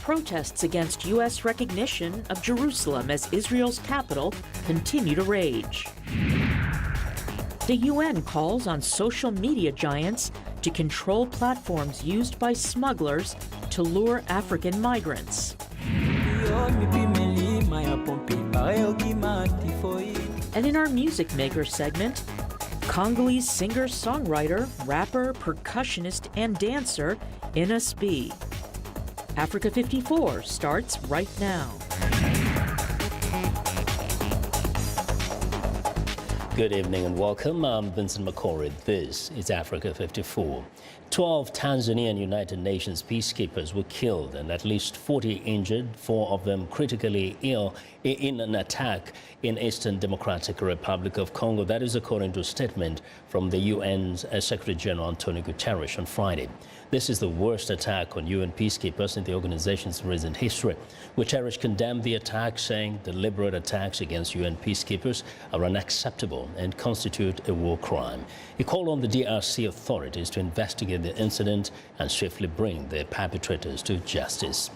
protests against U.S. recognition of Jerusalem as Israel's capital continue to rage. The UN calls on social media giants to control platforms used by smugglers to lure African migrants. And in our Music Maker segment, Congolese singer, songwriter, rapper, percussionist, and dancer Innes B. Africa 54 starts right now. Good evening and welcome. I'm Vincent McCory. This is Africa 54. 12 Tanzanian United Nations peacekeepers were killed and at least 40 injured, 4 of them critically ill in an attack in Eastern Democratic Republic of Congo. That is according to a statement from the UN's Secretary General Antonio Guterres on Friday. This is the worst attack on UN peacekeepers in the organization's recent history. Guterres condemned the attack, saying deliberate attacks against UN peacekeepers are unacceptable and constitute a war crime. He called on the DRC authorities to investigate the incident and swiftly bring the perpetrators to justice.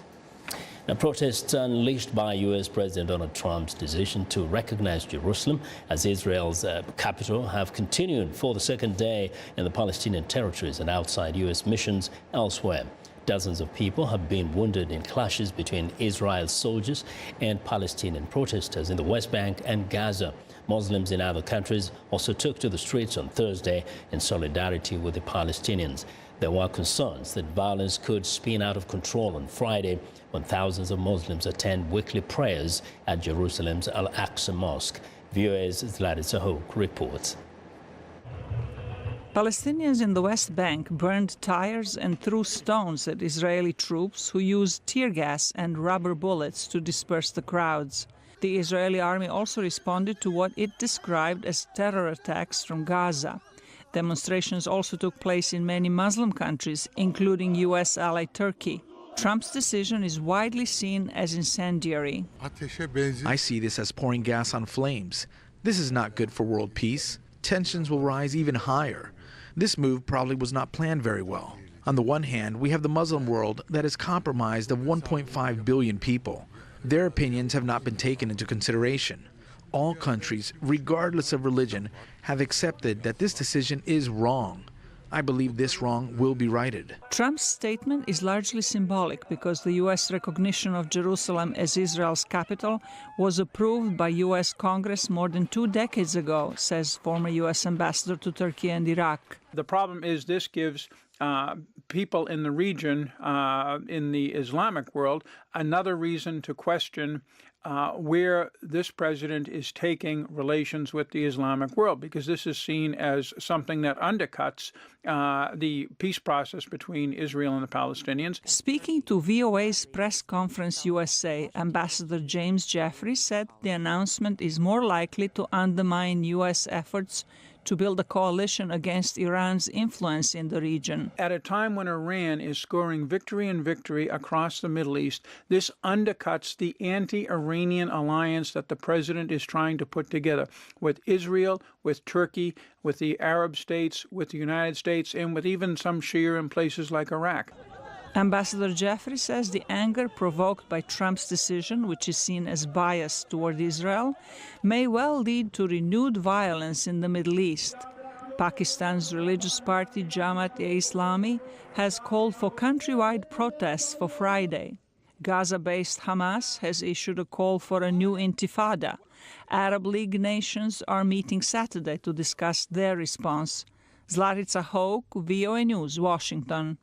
Now, protests unleashed by U.S. President Donald Trump's decision to recognize Jerusalem as Israel's capital have continued for the second day in the Palestinian territories and outside U.S. missions elsewhere. Dozens of people have been wounded in clashes between Israel soldiers and Palestinian protesters in the West Bank and Gaza. Muslims in other countries also took to the streets on Thursday in solidarity with the Palestinians. There were concerns that violence could spin out of control on Friday when thousands of Muslims attend weekly prayers at Jerusalem's Al-Aqsa Mosque. VOA's Zlatan Sahok reports. Palestinians in the West Bank burned tires and threw stones at Israeli troops who used tear gas and rubber bullets to disperse the crowds. The Israeli army also responded to what it described as terror attacks from Gaza. Demonstrations also took place in many Muslim countries, including U.S. ally Turkey. Trump's decision is widely seen as incendiary. I see this as pouring gas on flames. This is not good for world peace. Tensions will rise even higher. This move probably was not planned very well. On the one hand, we have the Muslim world that is comprised of 1.5 billion people. Their opinions have not been taken into consideration. All countries, regardless of religion, have accepted that this decision is wrong. I believe this wrong will be righted. Trump's statement is largely symbolic because the U.S. recognition of Jerusalem as Israel's capital was approved by U.S. Congress more than 2 decades ago, says former U.S. ambassador to Turkey and Iraq. The problem is this gives people in the region, in the Islamic world, another reason to question where this president is taking relations with the Islamic world, because this is seen as something that undercuts the peace process between Israel and the Palestinians. Speaking to VOA's Press Conference USA, Ambassador James Jeffrey said the announcement is more likely to undermine U.S. efforts to build a coalition against Iran's influence in the region. At a time when Iran is scoring victory and victory across the Middle East, this undercuts the anti-Iranian alliance that the president is trying to put together with Israel, with Turkey, with the Arab states, with the United States, and with even some Shia in places like Iraq. Ambassador Jeffrey says the anger provoked by Trump's decision, which is seen as bias toward Israel, may well lead to renewed violence in the Middle East. Pakistan's religious party Jamaat-e-Islami has called for countrywide protests for Friday. Gaza-based Hamas has issued a call for a new intifada. Arab League nations are meeting Saturday to discuss their response. Zlatan Sahok, VOA News, Washington.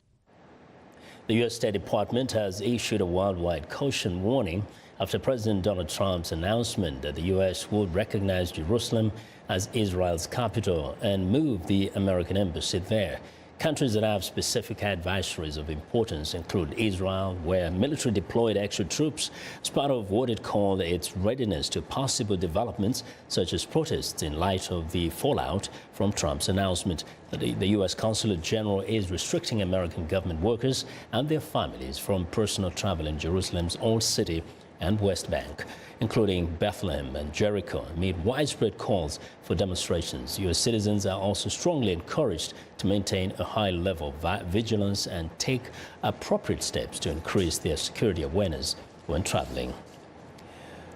The U.S. State Department has issued a worldwide caution warning after President Donald Trump's announcement that the U.S. would recognize Jerusalem as Israel's capital and move the American embassy there. Countries that have specific advisories of importance include Israel, where military deployed extra troops as part of what it called its readiness to possible developments, such as protests in light of the fallout from Trump's announcement. The U.S. Consulate General is restricting American government workers and their families from personal travel in Jerusalem's Old City and West Bank, including Bethlehem and Jericho, amid widespread calls for demonstrations. U.S. citizens are also strongly encouraged to maintain a high level of vigilance and take appropriate steps to increase their security awareness when traveling.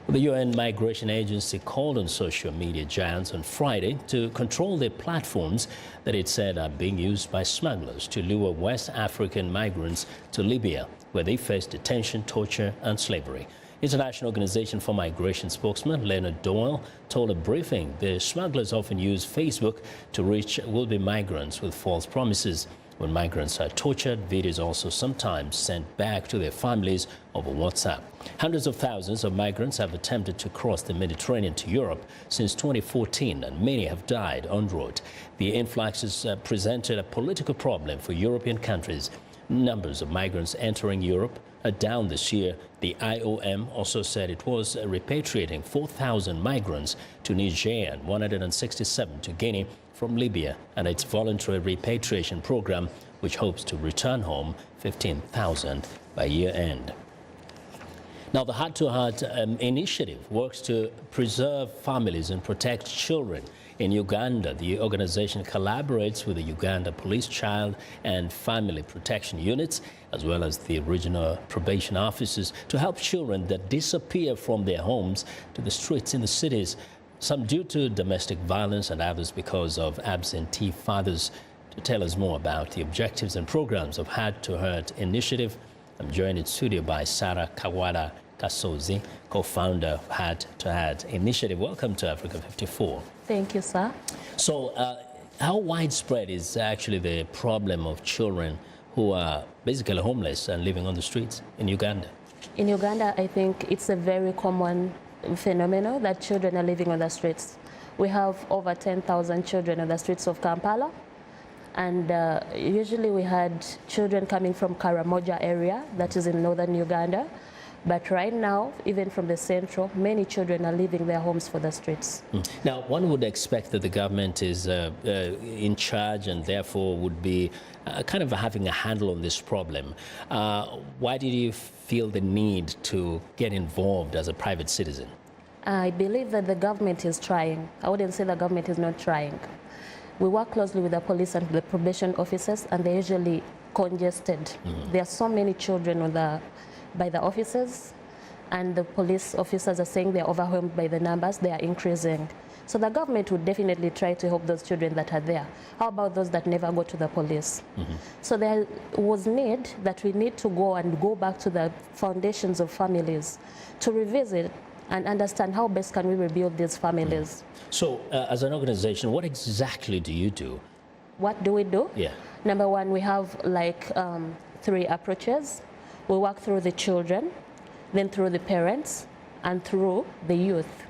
The UN Migration Agency called on social media giants on Friday to control their platforms that it said are being used by smugglers to lure West African migrants to Libya, where they face detention, torture, and slavery. International Organization for Migration spokesman Leonard Doyle told a briefing the smugglers often use Facebook to reach will-be migrants with false promises. When migrants are tortured, videos also sometimes sent back to their families over WhatsApp. Hundreds of thousands of migrants have attempted to cross the Mediterranean to Europe since 2014, and many have died en route. The influx has presented a political problem for European countries. Numbers of migrants entering Europe are down this year. The IOM also said it was repatriating 4,000 migrants to Niger and 167 to Guinea from Libya, and its voluntary repatriation program, which hopes to return home 15,000 by year end. Now, the Heart to Heart initiative works to preserve families and protect children. In Uganda, the organization collaborates with the Uganda Police Child and Family Protection Units, as well as the regional probation offices, to help children that disappear from their homes to the streets in the cities, some due to domestic violence and others because of absentee fathers. To tell us more about the objectives and programs of Heart to Heart initiative, I'm joined in studio by Sarah Kawada Kasozi, co-founder of Heart to Heart initiative. Welcome to Africa 54. Thank you, sir. So how widespread is actually the problem of children who are basically homeless and living on the streets in Uganda? In Uganda, I think it's a very common phenomenon that children are living on the streets. We have over 10,000 children on the streets of Kampala, and usually we had children coming from Karamoja area, that is in northern Uganda. But right now, even from the central, many children are leaving their homes for the streets. Now, one would expect that the government is in charge and therefore would be kind of having a handle on this problem. Why did you feel the need to get involved as a private citizen? I believe that the government is trying. I wouldn't say the government is not trying. We work closely with the police and the probation officers, and they're usually congested. There are so many children on by the officers, and the police officers are saying they're overwhelmed by the numbers. They are increasing. So the government would definitely try to help those children that are there. How about those that never go to the police? So there was need that we need to go back to the foundations of families to revisit and understand how best can we rebuild these families. So as an organization, what exactly do you do? What do we do? Yeah. Number one, we have like 3 approaches. We work through the children, then through the parents, and through the youth.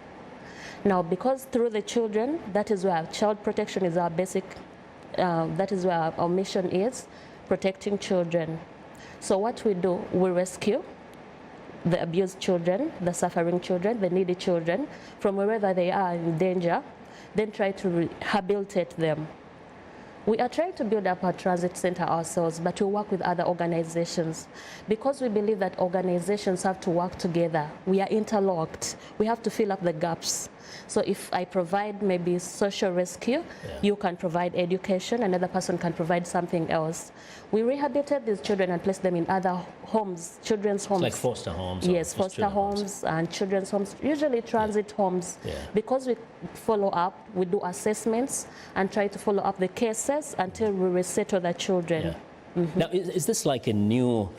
Now, because through the children, that is where child protection is our basic, that is where our mission is, protecting children. So what we do, we rescue the abused children, the suffering children, the needy children, from wherever they are in danger, then try to rehabilitate them. We are trying to build up our transit center ourselves, but we work with other organizations because we believe that organizations have to work together. We are interlocked. We have to fill up the gaps. So if I provide maybe social rescue, you can provide education, another person can provide something else. We rehabilitate these children and place them in other homes, children's homes. It's like foster homes? Yes, foster homes and children's homes, usually transit homes. Because we follow up, we do assessments and try to follow up the cases until we resettle the children. Now, is this like a new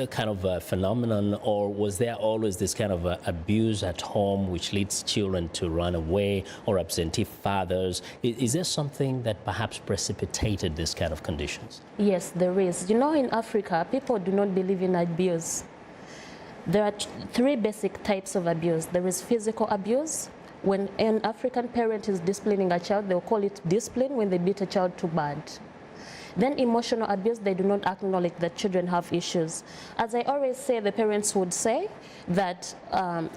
kind of phenomenon, or was there always this kind of abuse at home which leads children to run away, or absentee fathers? Is there something that perhaps precipitated this kind of conditions? Yes, there is. You know, in Africa, people do not believe in abuse. There are 3 basic types of abuse. There is physical abuse. When an African parent is disciplining a child, they'll call it discipline when they beat a child too bad. Then emotional abuse, they do not acknowledge that children have issues. As I always say, the parents would say that a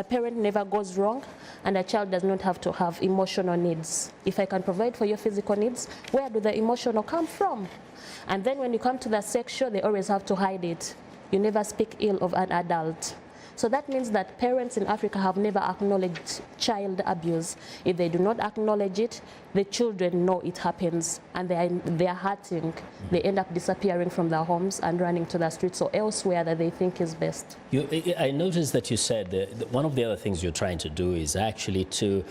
parent never goes wrong, and a child does not have to have emotional needs. If I can provide for your physical needs, where do the emotional come from? And then when you come to the sexual, they always have to hide it. you never speak ill of an adult. So that means that parents in Africa have never acknowledged child abuse. If they do not acknowledge it, the children know it happens and they are hurting. They end up disappearing from their homes and running to the streets or elsewhere that they think is best. I noticed that you said that one of the other things you're trying to do is actually to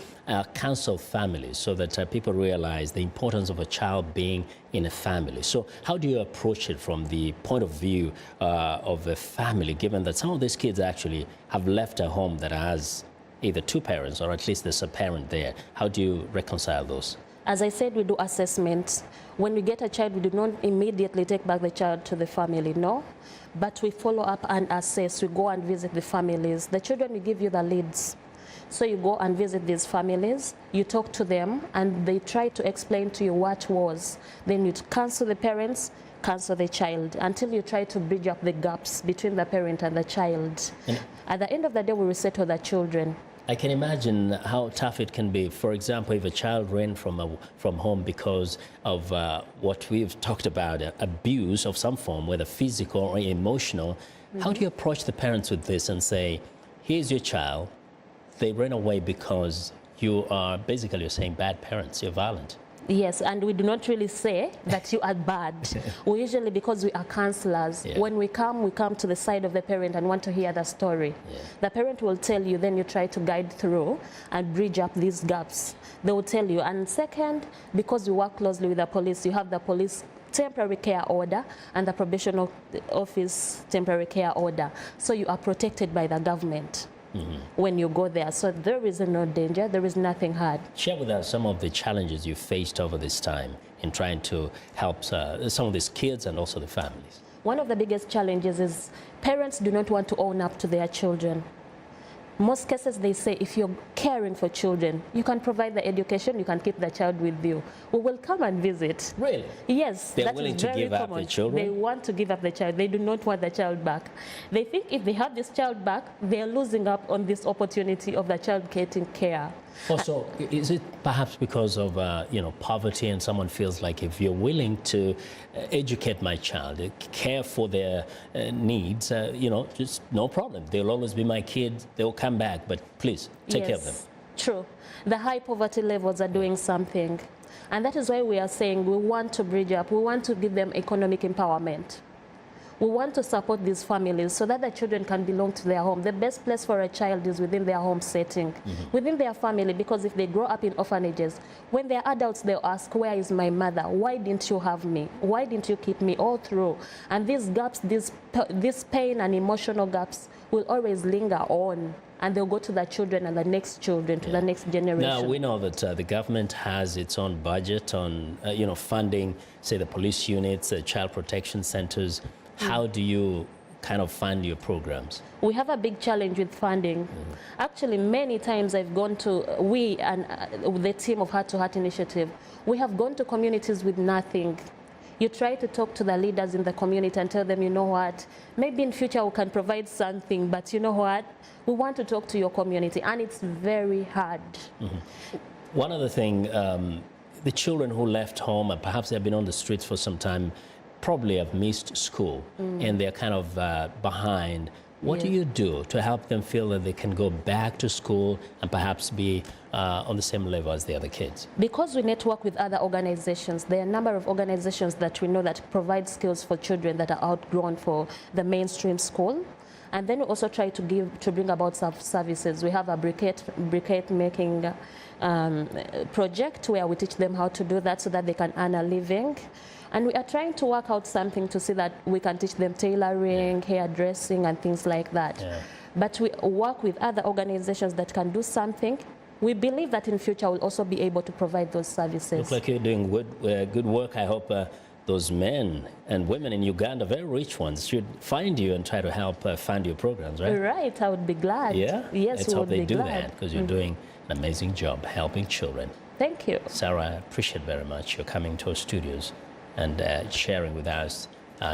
counsel families so that people realize the importance of a child being in a family. So how do you approach it from the point of view of a family, given that some of these kids actually have left a home that has either two parents or at least there's a parent there? How do you reconcile those? As I said, we do assessments. When we get a child, we do not immediately take back the child to the family, no. But we follow up and assess. We go and visit the families. The children will give you the leads. So you go and visit these families, you talk to them, and they try to explain to you what was. Then you counsel the parents, counsel the child, until you try to bridge up the gaps between the parent and the child. And at the end of the day, we resettle the children. I can imagine how tough it can be. For example, if a child ran from home because of what we've talked about, abuse of some form, whether physical or emotional, how do you approach the parents with this and say, here's your child, they ran away because you are, basically you're saying bad parents, you're violent? Yes, and we do not really say that you are bad. We usually, because we are counselors, when we come to the side of the parent and want to hear the story. The parent will tell you, then you try to guide through and bridge up these gaps. They will tell you. And second, because we work closely with the police, you have the police temporary care order and the probation office temporary care order. So you are protected by the government. When you go there. So there is no danger, there is nothing hard. Share with us some of the challenges you faced over this time in trying to help some of these kids and also the families. One of the biggest challenges is parents do not want to own up to their children. Most cases they say if you're caring for children, you can provide the education, you can keep the child with you. We will come and visit. Really? Yes. They're willing to give up the children? They want to give up the child. They do not want the child back. They think if they have this child back, they're losing up on this opportunity of the child getting care. Also, is it perhaps because of poverty and someone feels like if you're willing to educate my child, care for their needs, just no problem. They'll always be my kids. They'll come back, but please take care of them. True. The high poverty levels are doing something. And that is why we are saying we want to bridge up. We want to give them economic empowerment. We want to support these families so that the children can belong to their home. The best place for a child is within their home setting, within their family, because if they grow up in orphanages, when they're adults, they'll ask, where is my mother? Why didn't you have me? Why didn't you keep me all through? And these gaps, this pain and emotional gaps will always linger on. And they'll go to the children and the next children, to the next generation. Now, we know that the government has its own budget on, funding, say, the police units, the child protection centers. How do you kind of fund your programs? We have a big challenge with funding. Actually, many times I've gone to, we and the team of Heart to Heart Initiative, we have gone to communities with nothing. You try to talk to the leaders in the community and tell them, you know what, maybe in future we can provide something, but you know what, we want to talk to your community, and it's very hard. One other thing, the children who left home and perhaps they've been on the streets for some time probably have missed school and they're kind of behind. What do you do to help them feel that they can go back to school and perhaps be on the same level as the other kids? Because we network with other organizations, there are a number of organizations that we know that provide skills for children that are outgrown for the mainstream school. And then we also try to bring about services. We have a briquette making project where we teach them how to do that so that they can earn a living. And we are trying to work out something to see that we can teach them tailoring, hairdressing, and things like that. But we work with other organizations that can do something. We believe that in future we'll also be able to provide those services. Looks like you're doing good work. I hope those men and women in Uganda, very rich ones, should find you and try to help fund your programs, right? Right, I would be glad. Yeah? Yes, we would be glad. Let's hope they do that, because you're doing an amazing job helping children. Thank you. Sarah, I appreciate very much your coming to our studios and sharing with us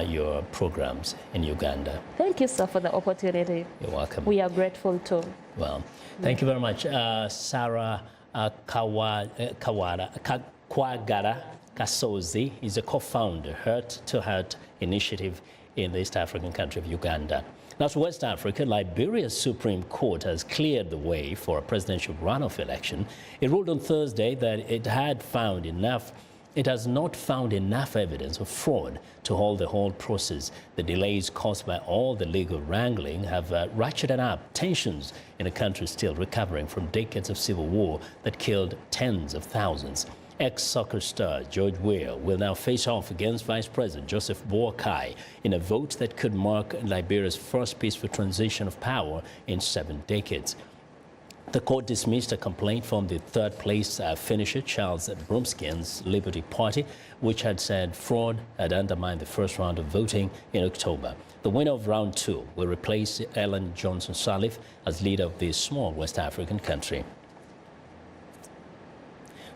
your programs in Uganda. Thank you, sir, for the opportunity. You're welcome. We are grateful too. Well, thank you very much. Sarah Kwagala Kasozi is a co-founder, Heart to Heart Initiative in the East African country of Uganda. Now to West Africa, Liberia's Supreme Court has cleared the way for a presidential runoff election. It ruled on Thursday that it has not found enough evidence of fraud to hold the whole process. The delays caused by all the legal wrangling have ratcheted up tensions in a country still recovering from decades of civil war that killed tens of thousands. Ex-soccer star George Weah will now face off against Vice President Joseph Boakai in a vote that could mark Liberia's first peaceful transition of power in 7 decades. The court dismissed a complaint from the third-place finisher, Charles Bromskin's Liberty Party, which had said fraud had undermined the first round of voting in October. The winner of round 2 will replace Ellen Johnson Sirleaf as leader of this small West African country.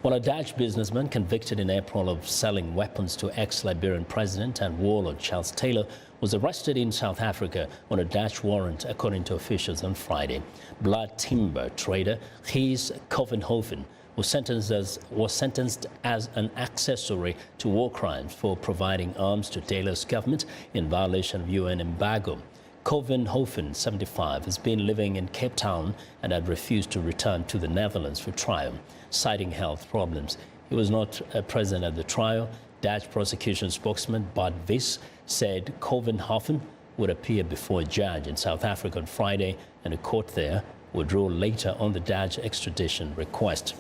Well, a Dutch businessman convicted in April of selling weapons to ex-Liberian president and warlord Charles Taylor was arrested in South Africa on a Dutch warrant, according to officials on Friday. Blood timber trader Gijs Kovenhoven was sentenced as an accessory to war crimes for providing arms to Taylor's government in violation of UN embargo. Kovenhoven, 75, has been living in Cape Town and had refused to return to the Netherlands for trial, citing health problems. He was not present at the trial. Dutch prosecution spokesman Bart Vis said Kovenhoven would appear before a judge in South Africa on Friday, and a court there would rule later on the Dutch extradition request.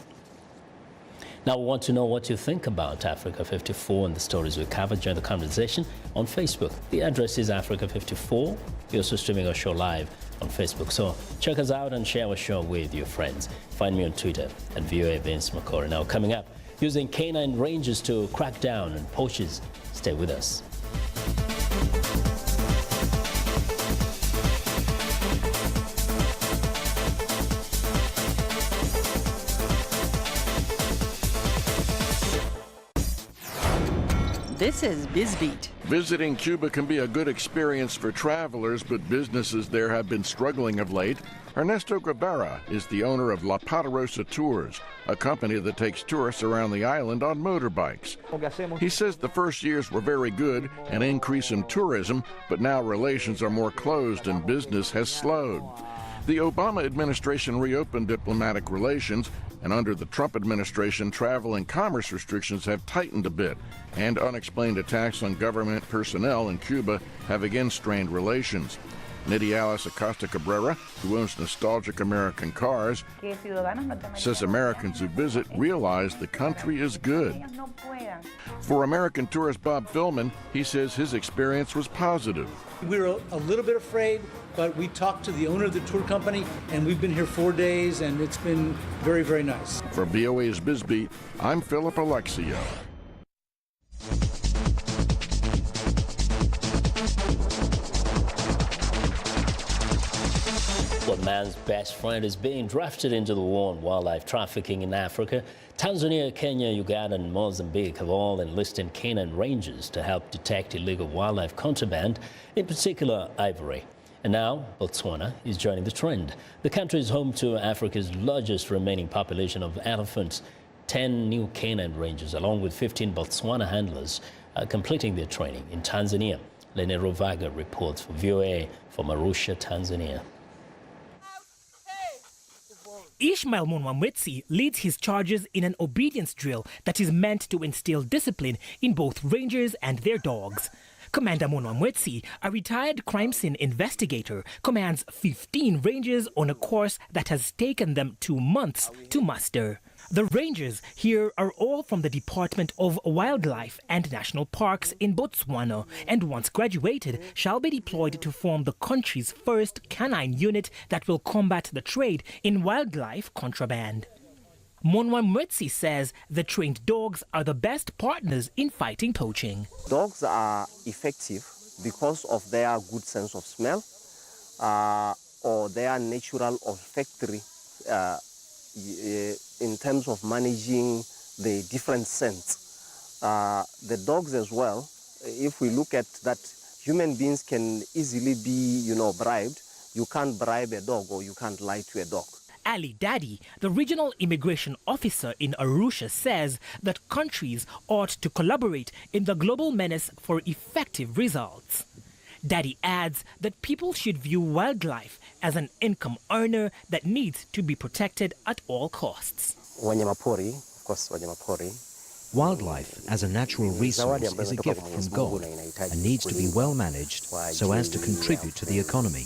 Now, we want to know what you think about Africa 54 and the stories we covered. Join the conversation on Facebook. The address is Africa 54. You're also streaming our show live on Facebook. So check us out and share our show with your friends. Find me on Twitter at VOA Vince Makori. Now, coming up, using canine rangers to crack down on poachers. Stay with us. This is BizBeat. Visiting Cuba can be a good experience for travelers, but businesses there have been struggling of late. Ernesto Guevara is the owner of La Poderosa Tours, a company that takes tourists around the island on motorbikes. He says the first years were very good, an increase in tourism, but now relations are more closed and business has slowed. The Obama administration reopened diplomatic relations, and under the Trump administration, travel and commerce restrictions have tightened a bit, and unexplained attacks on government personnel in Cuba have again strained relations. Nidia Alice Acosta Cabrera, who owns nostalgic American cars, says Americans who visit realize the country is good. For American tourist Bob Philman, he says his experience was positive. We were a little bit afraid, but we talked to the owner of the tour company, and we've been here 4 days, and it's been very, very nice. For VOA's BizBeat, I'm Philip Alexio. Well, man's best friend is being drafted into the war on wildlife trafficking in Africa. Tanzania, Kenya, Uganda, and Mozambique have all enlisted canine rangers to help detect illegal wildlife contraband, in particular ivory. And now, Botswana is joining the trend. The country is home to Africa's largest remaining population of elephants. 10 new canine rangers, along with 15 Botswana handlers, are completing their training in Tanzania. Lene Rovaga reports for VOA from Arusha, Tanzania. Ishmael Munwamwetsi leads his charges in an obedience drill that is meant to instill discipline in both rangers and their dogs. Commander Munwamwetsi, a retired crime scene investigator, commands 15 rangers on a course that has taken them 2 months to master. The rangers here are all from the Department of Wildlife and National Parks in Botswana, and once graduated shall be deployed to form the country's first canine unit that will combat the trade in wildlife contraband. Munwamwetsi says the trained dogs are the best partners in fighting poaching. Dogs are effective because of their good sense of smell or their natural olfactory in terms of managing the different scents. The dogs as well, if we look at that, human beings can easily be, bribed. You can't bribe a dog or you can't lie to a dog. Ali Dadi, the regional immigration officer in Arusha, says that countries ought to collaborate in the global menace for effective results. Daddy adds that people should view wildlife as an income earner that needs to be protected at all costs. Wanyamapori, of course, wanyamapori. Wildlife as a natural resource is a gift from God and needs to be well managed so as to contribute to the economy.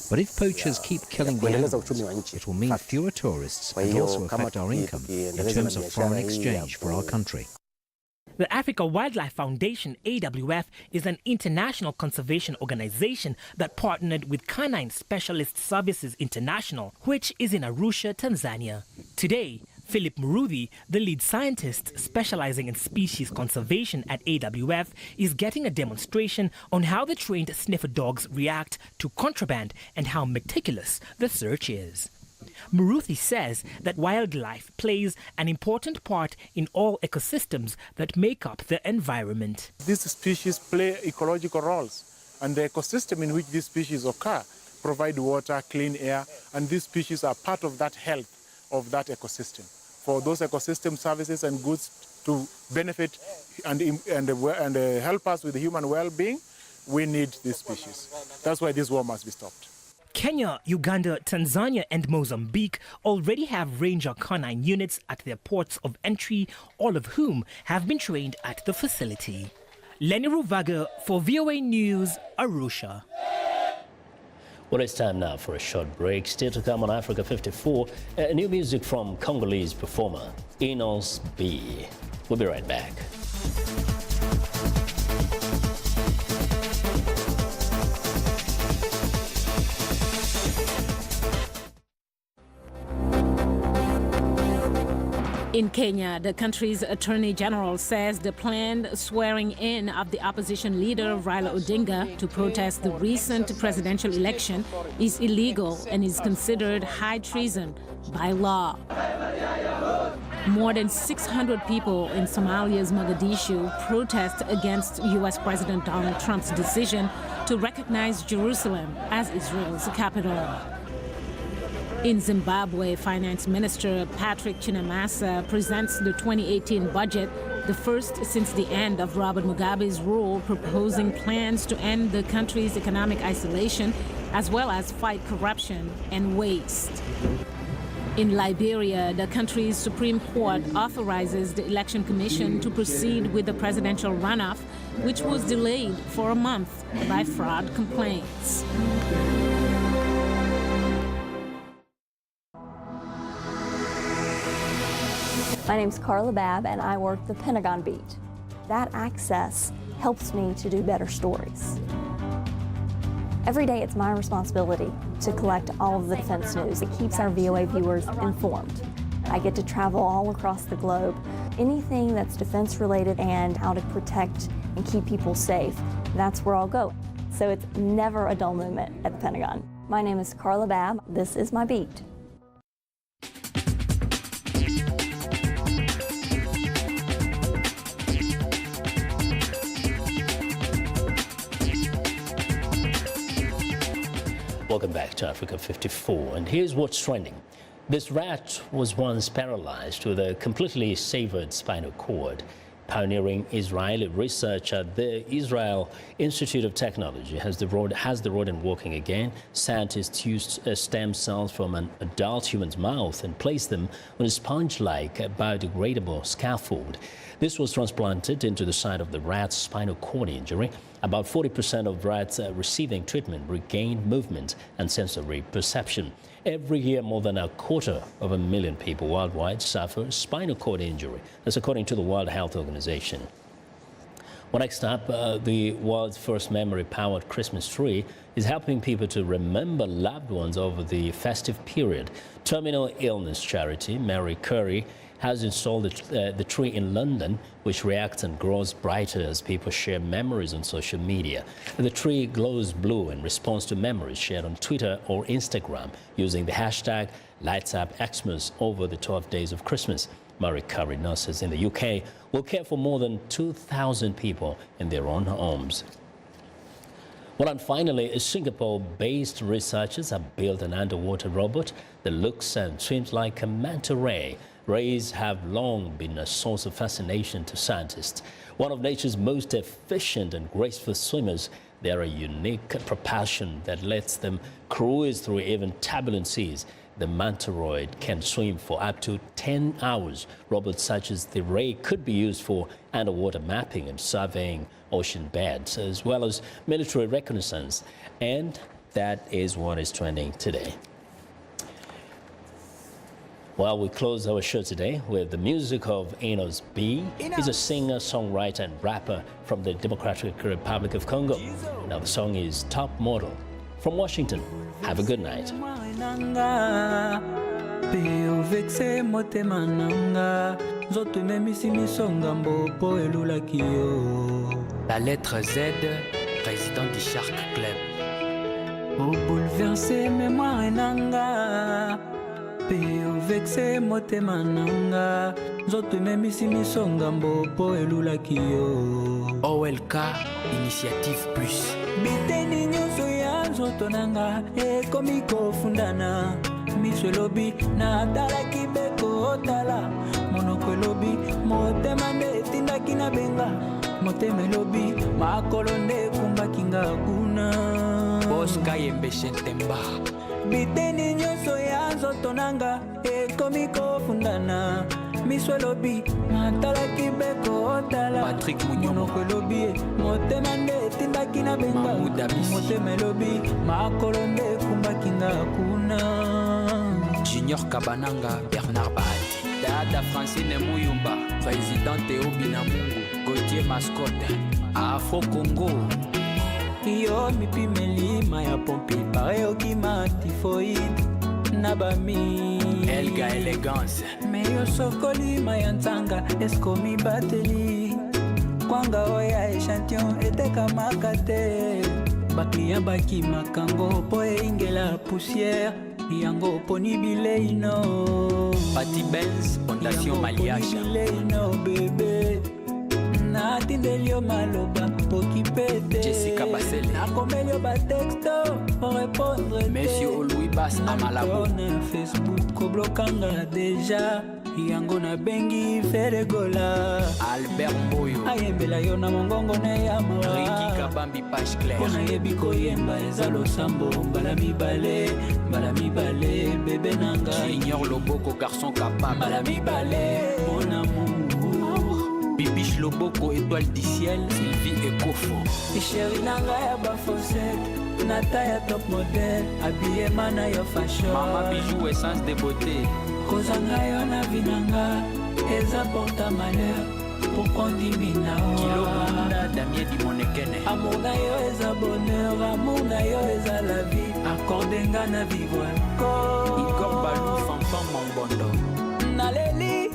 But if poachers keep killing the animals, it will mean fewer tourists and also affect our income in terms of foreign exchange for our country. The Africa Wildlife Foundation, AWF, is an international conservation organization that partnered with Canine Specialist Services International, which is in Arusha, Tanzania. Today, Philip Muruthi, the lead scientist specializing in species conservation at AWF, is getting a demonstration on how the trained sniffer dogs react to contraband and how meticulous the search is. Muruthi says that wildlife plays an important part in all ecosystems that make up the environment. These species play ecological roles, and the ecosystem in which these species occur provide water, clean air, and these species are part of that health of that ecosystem. For those ecosystem services and goods to benefit and help us with human well-being, we need these species. That's why this war must be stopped. Kenya, Uganda, Tanzania and Mozambique already have ranger canine units at their ports of entry, all of whom have been trained at the facility. Lenny Ruvaga for VOA News, Arusha. Well, it's time now for a short break. Still to come on Africa 54, new music from Congolese performer Enos B. We'll be right back. In Kenya, the country's Attorney General says the planned swearing in of the opposition leader Raila Odinga to protest the recent presidential election is illegal and is considered high treason by law. More than 600 people in Somalia's Mogadishu protest against U.S. President Donald Trump's decision to recognize Jerusalem as Israel's capital. In Zimbabwe, Finance Minister Patrick Chinamasa presents the 2018 budget, the first since the end of Robert Mugabe's rule, proposing plans to end the country's economic isolation, as well as fight corruption and waste. In Liberia, the country's Supreme Court authorizes the Election Commission to proceed with the presidential runoff, which was delayed for a month by fraud complaints. My name's Carla Babb, and I work the Pentagon beat. That access helps me to do better stories. Every day it's my responsibility to collect all of the defense news. It keeps our VOA viewers informed. I get to travel all across the globe. Anything that's defense related and how to protect and keep people safe, that's where I'll go. So it's never a dull moment at the Pentagon. My name is Carla Babb. This is my beat. Welcome back to Africa 54, and here's what's trending. This rat was once paralyzed with a completely severed spinal cord. Pioneering Israeli research at the Israel Institute of Technology has the rodent walking again. Scientists used stem cells from an adult human's mouth and placed them on a sponge-like biodegradable scaffold. This was transplanted into the site of the rat's spinal cord injury. About 40% of rats receiving treatment regained movement and sensory perception. Every year, more than 250,000 people worldwide suffer spinal cord injury. That's according to the World Health Organization. Well, next up, the world's first memory-powered Christmas tree is helping people to remember loved ones over the festive period. Terminal illness charity Mary Curry has installed the tree in London, which reacts and grows brighter as people share memories on social media. The tree glows blue in response to memories shared on Twitter or Instagram using the hashtag #LightsUpXmas over the 12 days of Christmas. Mary Curry nurses in the UK will care for more than 2,000 people in their own homes. Well, and finally, Singapore-based researchers have built an underwater robot that looks and swims like a manta ray. Rays have long been a source of fascination to scientists. One of nature's most efficient and graceful swimmers, They're a unique propulsion that lets them cruise through even turbulent seas. The Mantoroid can swim for up to 10 hours. Robots such as the Ray could be used for underwater mapping and surveying ocean beds, as well as military reconnaissance. And that is what is trending today. Well, we close our show today with the music of Enos B. He's a singer, songwriter, and rapper from the Democratic Republic of Congo. Now the song is Top Model. From Washington, have a good night. La lettre Z, président du Shark Club. Au bouleverser mémoire nanga, pe au vexer motema nanga, zote memisi misonga mbopo elulaki yo. OLK Initiative Plus. Biteni nyuso ya zoto nanga, ekomi kofundana. Miso elobi na tala kibeko otala, monoko elobi motema nde etindaki na benga. Motema elobi makolo nde ekumbaki nga kuna. Boss Kayembe Shentemba. Biteni nyuso ya zoto nanga, ekomi kofundana. Miso elobi na tala kibeko otala, Patrick Munyoma. Monoko elobi motema nde etindaki na benga. Motema elobi makolo nde ekumbaki nga kuna. Junior Kabananga, Bernard Bahati. Dada Francine Muyumba, président Théo Binamungu, Gauthier Mascotte, Afro Congo. Yo mipimeli maya pompi, pareo kima tifoid, nabami. Elga Elegance. Meyo sokoli maya ntanga, esko mi bateli. Kwanga oya echantillon, eteka makate. Bakliya baki makango, poe ingela poussière. Yango poni bileino. Pati Benz, Fondation Maliacha. Bileino bébé. Na tindelio maloba, okipete. Jessica Basele. Na komelio ba texto, pour répondre. Monsieur Louis Bass Amalabo. Facebook koblokanga déjà. Yango na bengi feregola. Albert Mboyo. Ayembela yo na mongongo na yamora. Ricky Kabambi Page Claire. Kona yebi koyemba ezalo sambo. Mbala mibale, bébé nanga. Junior Loboko, garçon capable. Mbala mibale, mon amour. Bibiche Loboko, étoile du ciel. Sylvie Ekofo. Chéri nanga ya bafosek. Nata ya top model. Habillé mana ya fashion. Mama bijou essence de beauté. Kozanga yo na vinanga, eza porta malheur, pour kondimina wa. Kilo munda, Damien di Monekene. Amour na yo eza bonheur, amour na yo eza la vie. Accordenga na vivre encore. Igor Balou, Fanfan Mambondo. Naleli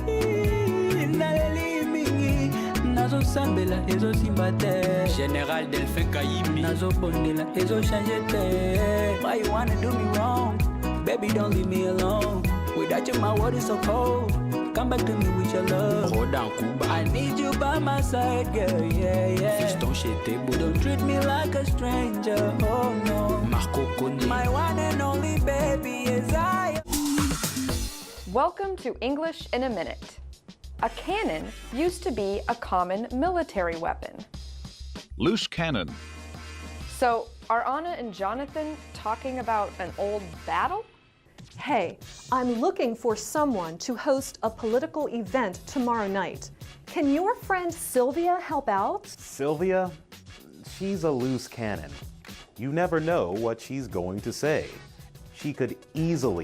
mingi, nazo sambela, ezo simbate. Général Delphin Kayimi. Nazo bondela, ezo change te. Why you wanna do me wrong? Baby, don't leave me alone. Without you, my world is so cold. Come back to me with your love. I need you by my side, girl, yeah. Don't treat me like a stranger, oh no. My one and only baby is I. Welcome to English in a Minute. A cannon used to be a common military weapon. Loose cannon. So, are Anna and Jonathan talking about an old battle? Hey, I'm looking for someone to host a political event tomorrow night. Can your friend Sylvia help out? Sylvia? She's a loose cannon. You never know what she's going to say. She could easily